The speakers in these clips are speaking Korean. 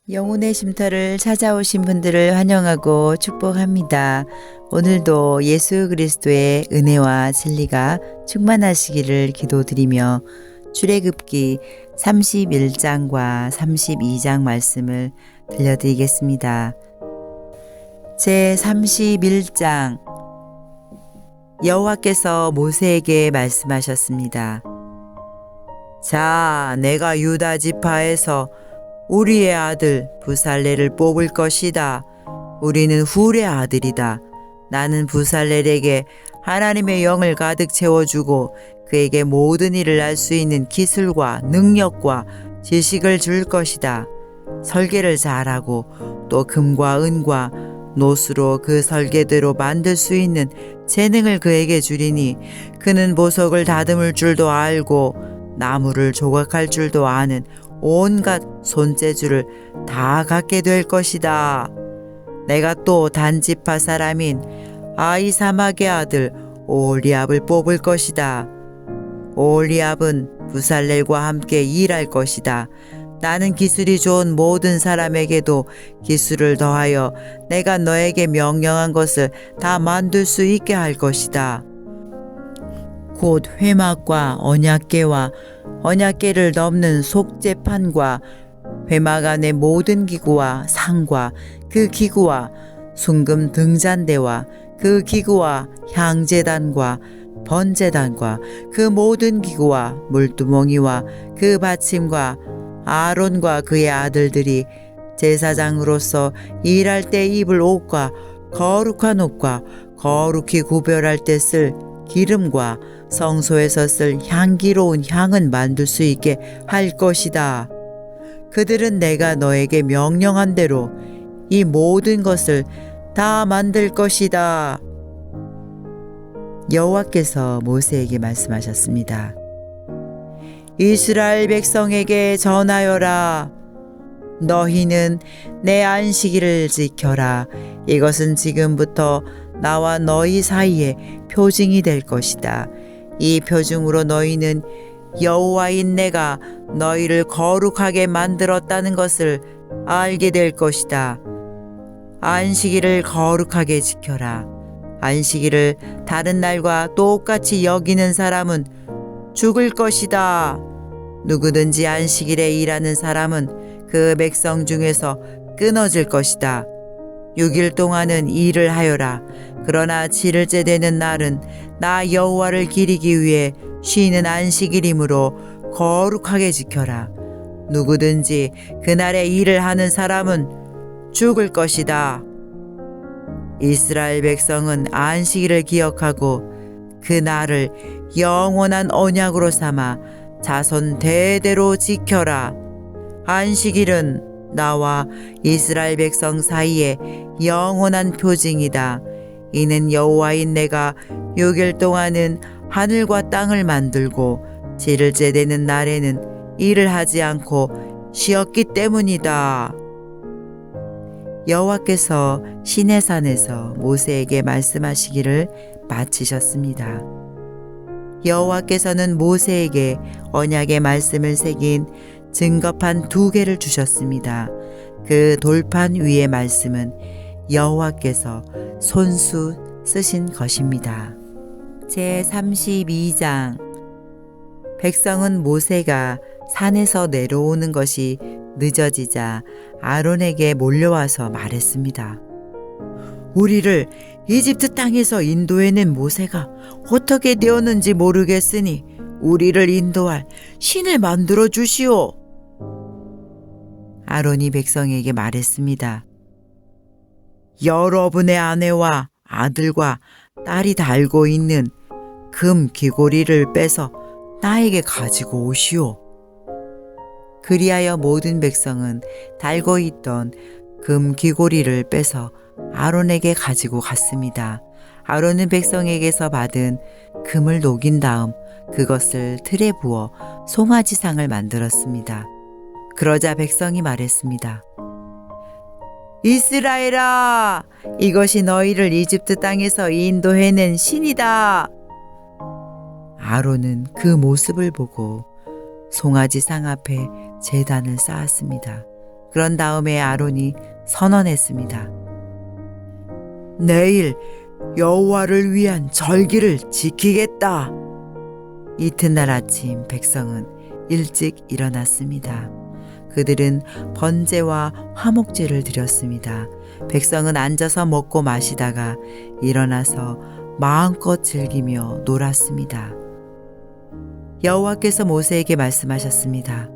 영혼의 쉼터를 찾아오신 분들을 환영하고 축복합니다. 오늘도 예수 그리스도의 은혜와 진리가 충만하시기를 기도드리며 출애굽기 31장과 32장 말씀을 들려드리겠습니다. 제 31장 여호와께서 모세에게 말씀하셨습니다. 자, 내가 유다 지파에서 우리의 아들 부살렐을 뽑을 것이다. 우리는 훌의 아들이다. 나는 부살렐에게 하나님의 영을 가득 채워주고 그에게 모든 일을 할 수 있는 기술과 능력과 지식을 줄 것이다. 설계를 잘하고 또 금과 은과 노수로 그 설계대로 만들 수 있는 재능을 그에게 주리니 그는 보석을 다듬을 줄도 알고 나무를 조각할 줄도 아는 온갖 손재주를 다 갖게 될 것이다. 내가 또 단지파 사람인 아히사막의 아들 오홀리압을 뽑을 것이다. 오홀리압은 부살렐과 함께 일할 것이다. 나는 기술이 좋은 모든 사람에게도 기술을 더하여 내가 너에게 명령한 것을 다 만들 수 있게 할 것이다. 곧 회막과 언약궤와 언약궤를 넘는 속죄판과 회막 안의 모든 기구와 상과 그 기구와 순금 등잔대와 그 기구와 향제단과 번제단과 그 모든 기구와 물두멍이와 그 받침과 아론과 그의 아들들이 제사장으로서 일할 때 입을 옷과 거룩한 옷과 거룩히 구별할 때 쓸 기름과 성소에서 쓸 향기로운 향은 만들 수 있게 할 것이다. 그들은 내가 너에게 명령한 대로 이 모든 것을 다 만들 것이다. 여호와께서 모세에게 말씀하셨습니다. 이스라엘 백성에게 전하여라. 너희는 내 안식일을 지켜라. 이것은 지금부터 나와 너희 사이에 표징이 될 것이다. 이 표징으로 너희는 여호와인 내가 너희를 거룩하게 만들었다는 것을 알게 될 것이다. 안식일을 거룩하게 지켜라. 안식일을 다른 날과 똑같이 여기는 사람은 죽을 것이다. 누구든지 안식일에 일하는 사람은 그 백성 중에서 끊어질 것이다. 6일 동안은 일을 하여라. 그러나 7일째 되는 날은 나 여호와를 기리기 위해 쉬는 안식일이므로 거룩하게 지켜라. 누구든지 그날에 일을 하는 사람은 죽을 것이다. 이스라엘 백성은 안식일을 기억하고 그 날을 영원한 언약으로 삼아 자손 대대로 지켜라. 안식일은 나와 이스라엘 백성 사이에 영원한 표징이다. 이는 여호와인 내가 6일 동안은 하늘과 땅을 만들고 7일째 되는 날에는 일을 하지 않고 쉬었기 때문이다. 여호와께서 시내산에서 모세에게 말씀하시기를 마치셨습니다. 여호와께서는 모세에게 언약의 말씀을 새긴 증거판 2개를 주셨습니다. 그 돌판 위의 말씀은 여호와께서 손수 쓰신 것입니다. 제 32장 백성은 모세가 산에서 내려오는 것이 늦어지자 아론에게 몰려와서 말했습니다. 우리를 이집트 땅에서 인도해낸 모세가 어떻게 되었는지 모르겠으니 우리를 인도할 신을 만들어 주시오. 아론이 백성에게 말했습니다. 여러분의 아내와 아들과 딸이 달고 있는 금 귀고리를 빼서 나에게 가지고 오시오. 그리하여 모든 백성은 달고 있던 금 귀고리를 빼서 아론에게 가지고 갔습니다. 아론은 백성에게서 받은 금을 녹인 다음 그것을 틀에 부어 송아지상을 만들었습니다. 그러자 백성이 말했습니다. 이스라엘아, 이것이 너희를 이집트 땅에서 인도해낸 신이다. 아론은 그 모습을 보고 송아지 상 앞에 제단을 쌓았습니다. 그런 다음에 아론이 선언했습니다. 내일 여호와를 위한 절기를 지키겠다. 이튿날 아침 백성은 일찍 일어났습니다. 그들은 번제와 화목제를 드렸습니다. 백성은 앉아서 먹고 마시다가 일어나서 마음껏 즐기며 놀았습니다. 여호와께서 모세에게 말씀하셨습니다.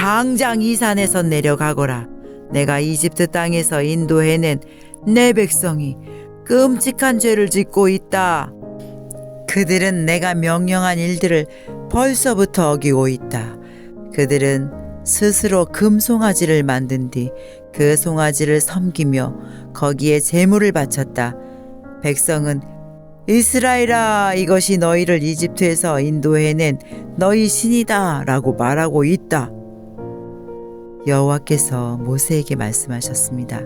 당장 이 산에서 내려가거라. 내가 이집트 땅에서 인도해낸 내 백성이 끔찍한 죄를 짓고 있다. 그들은 내가 명령한 일들을 벌써부터 어기고 있다. 그들은 스스로 금송아지를 만든 뒤 그 송아지를 섬기며 거기에 제물을 바쳤다. 백성은 이스라엘아, 이것이 너희를 이집트에서 인도해낸 너희 신이다 라고 말하고 있다. 여호와께서 모세에게 말씀하셨습니다.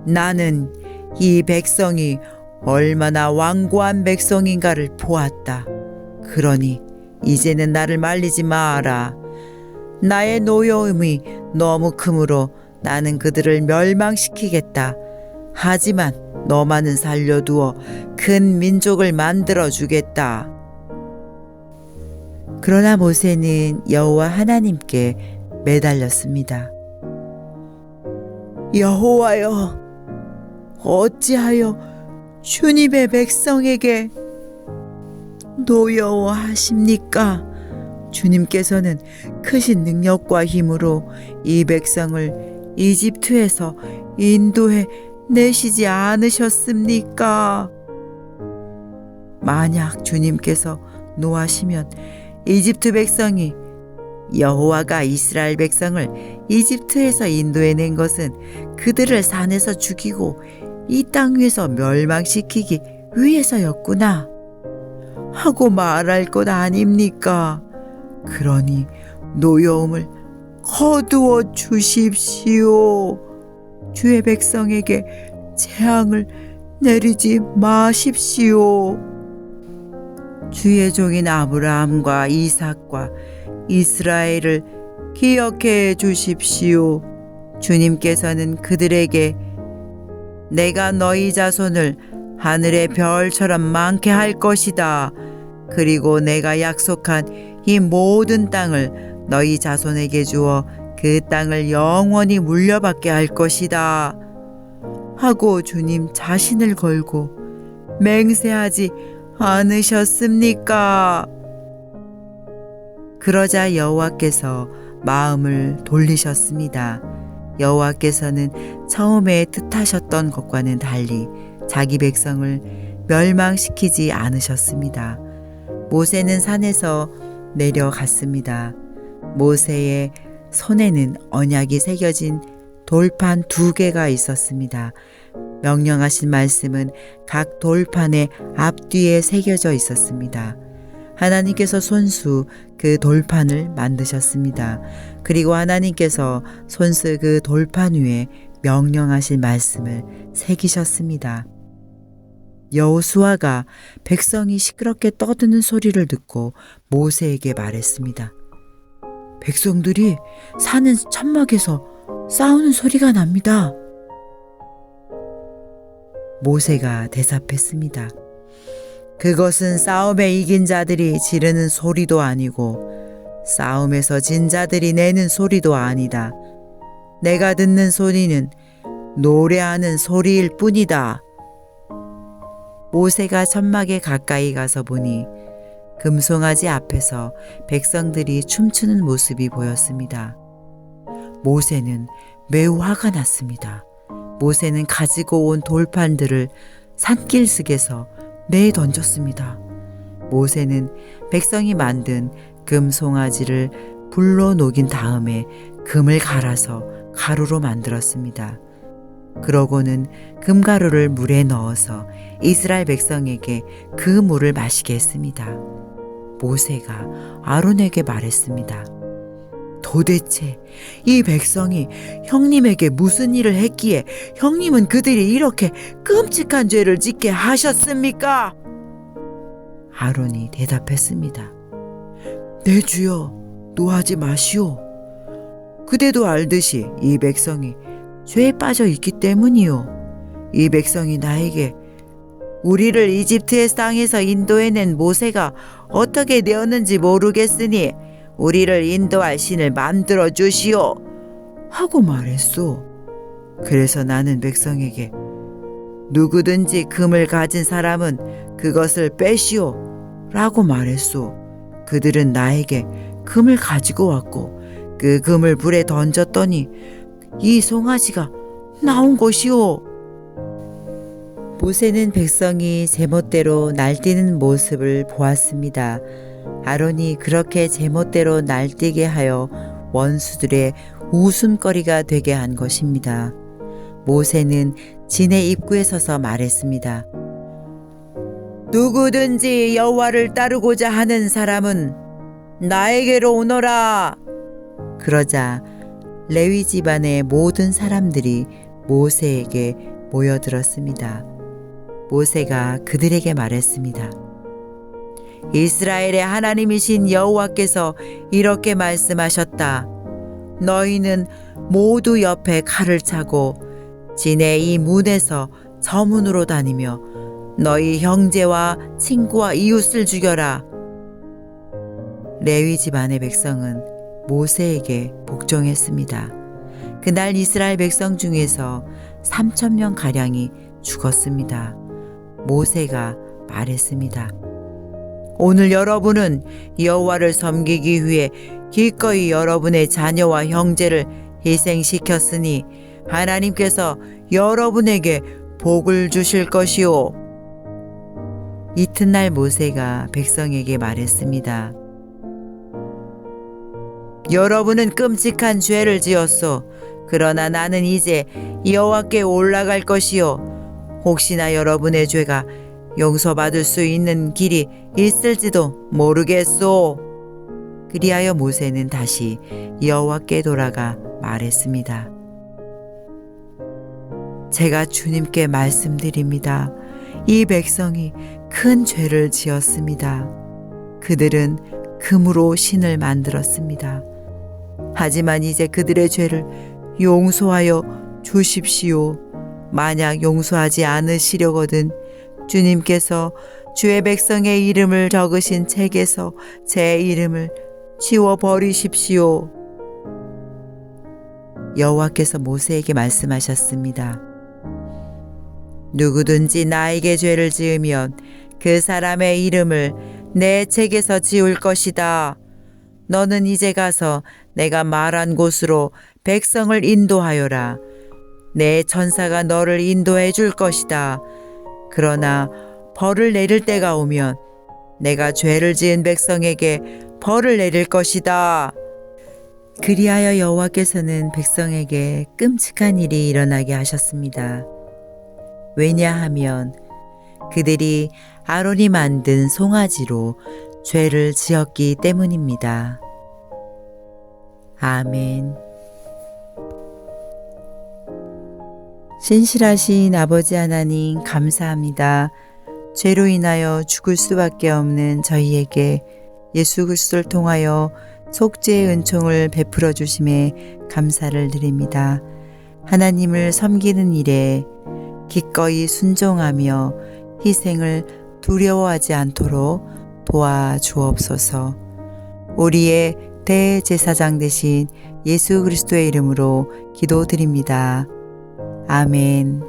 나는 이 백성이 얼마나 완고한 백성인가를 보았다. 그러니 이제는 나를 말리지 마라. 나의 노여움이 너무 크므로 나는 그들을 멸망시키겠다. 하지만 너만은 살려두어 큰 민족을 만들어 주겠다. 그러나 모세는 여호와 하나님께 매달렸습니다. 여호와여, 어찌하여 주님의 백성에게 노여워하십니까? 주님께서는 크신 능력과 힘으로 이 백성을 이집트에서 인도해 내시지 않으셨습니까? 만약 주님께서 노하시면 이집트 백성이 여호와가 이스라엘 백성을 이집트에서 인도해낸 것은 그들을 산에서 죽이고 이 땅 위에서 멸망시키기 위해서였구나 하고 말할 것 아닙니까? 그러니 노여움을 거두어 주십시오. 주의 백성에게 재앙을 내리지 마십시오. 주의 종인 아브라함과 이삭과 이스라엘을 기억해 주십시오. 주님께서는 그들에게 내가 너희 자손을 하늘의 별처럼 많게 할 것이다. 그리고 내가 약속한 이 모든 땅을 너희 자손에게 주어 그 땅을 영원히 물려받게 할 것이다. 하고 주님 자신을 걸고 맹세하지 않으셨습니까? 그러자 여호와께서 마음을 돌리셨습니다. 여호와께서는 처음에 뜻하셨던 것과는 달리 자기 백성을 멸망시키지 않으셨습니다. 모세는 산에서 내려갔습니다. 모세의 손에는 언약이 새겨진 돌판 2개가 있었습니다. 명령하신 말씀은 각 돌판의 앞뒤에 새겨져 있었습니다. 하나님께서 손수 그 돌판을 만드셨습니다. 그리고 하나님께서 손수 그 돌판 위에 명령하신 말씀을 새기셨습니다. 여호수아가 백성이 시끄럽게 떠드는 소리를 듣고 모세에게 말했습니다. 백성들이 사는 천막에서 싸우는 소리가 납니다. 모세가 대답했습니다. 그것은 싸움에 이긴 자들이 지르는 소리도 아니고 싸움에서 진 자들이 내는 소리도 아니다. 내가 듣는 소리는 노래하는 소리일 뿐이다. 모세가 천막에 가까이 가서 보니 금송아지 앞에서 백성들이 춤추는 모습이 보였습니다. 모세는 매우 화가 났습니다. 모세는 가지고 온 돌판들을 산길슭에서 내던졌습니다. 모세는 백성이 만든 금송아지를 불로 녹인 다음에 금을 갈아서 가루로 만들었습니다. 그러고는 금가루를 물에 넣어서 이스라엘 백성에게 그 물을 마시게 했습니다. 모세가 아론에게 말했습니다. 도대체 이 백성이 형님에게 무슨 일을 했기에 형님은 그들이 이렇게 끔찍한 죄를 짓게 하셨습니까? 아론이 대답했습니다. 내 주여, 노하지 마시오. 그대도 알듯이 이 백성이 죄에 빠져 있기 때문이요. 이 백성이 나에게 우리를 이집트의 땅에서 인도해낸 모세가 어떻게 되었는지 모르겠으니 우리를 인도할 신을 만들어 주시오 하고 말했소. 그래서 나는 백성에게 누구든지 금을 가진 사람은 그것을 빼시오 라고 말했소. 그들은 나에게 금을 가지고 왔고 그 금을 불에 던졌더니 이 송아지가 나온 것이오. 모세는 백성이 제멋대로 날뛰는 모습을 보았습니다. 아론이 그렇게 제멋대로 날뛰게 하여 원수들의 웃음거리가 되게 한 것입니다. 모세는 진의 입구에 서서 말했습니다. 누구든지 여호와를 따르고자 하는 사람은 나에게로 오너라. 그러자 레위 집안의 모든 사람들이 모세에게 모여들었습니다. 모세가 그들에게 말했습니다. 이스라엘의 하나님이신 여호와께서 이렇게 말씀하셨다. 너희는 모두 옆에 칼을 차고 진의 이 문에서 저 문으로 다니며 너희 형제와 친구와 이웃을 죽여라. 레위 집안의 백성은 모세에게 복종했습니다. 그날 이스라엘 백성 중에서 3,000명 가량이 죽었습니다. 모세가 말했습니다. 오늘 여러분은 여호와를 섬기기 위해 기꺼이 여러분의 자녀와 형제를 희생시켰으니 하나님께서 여러분에게 복을 주실 것이오. 이튿날 모세가 백성에게 말했습니다. 여러분은 끔찍한 죄를 지었소. 그러나 나는 이제 여호와께 올라갈 것이요. 혹시나 여러분의 죄가 용서받을 수 있는 길이 있을지도 모르겠소. 그리하여 모세는 다시 여호와께 돌아가 말했습니다. 제가 주님께 말씀드립니다. 이 백성이 큰 죄를 지었습니다. 그들은 금으로 신을 만들었습니다. 하지만 이제 그들의 죄를 용서하여 주십시오. 만약 용서하지 않으시려거든 주님께서 주의 백성의 이름을 적으신 책에서 제 이름을 지워버리십시오. 여호와께서 모세에게 말씀하셨습니다. 누구든지 나에게 죄를 지으면 그 사람의 이름을 내 책에서 지울 것이다. 너는 이제 가서 내가 말한 곳으로 백성을 인도하여라. 내 천사가 너를 인도해 줄 것이다. 그러나 벌을 내릴 때가 오면 내가 죄를 지은 백성에게 벌을 내릴 것이다. 그리하여 여호와께서는 백성에게 끔찍한 일이 일어나게 하셨습니다. 왜냐하면 그들이 아론이 만든 송아지로 죄를 지었기 때문입니다. 아멘. 신실하신 아버지 하나님 감사합니다. 죄로 인하여 죽을 수밖에 없는 저희에게 예수 그리스도를 통하여 속죄의 은총을 베풀어 주심에 감사를 드립니다. 하나님을 섬기는 일에 기꺼이 순종하며 희생을 두려워하지 않도록 도와주옵소서. 우리의 대제사장 되신 예수 그리스도의 이름으로 기도드립니다. 아멘.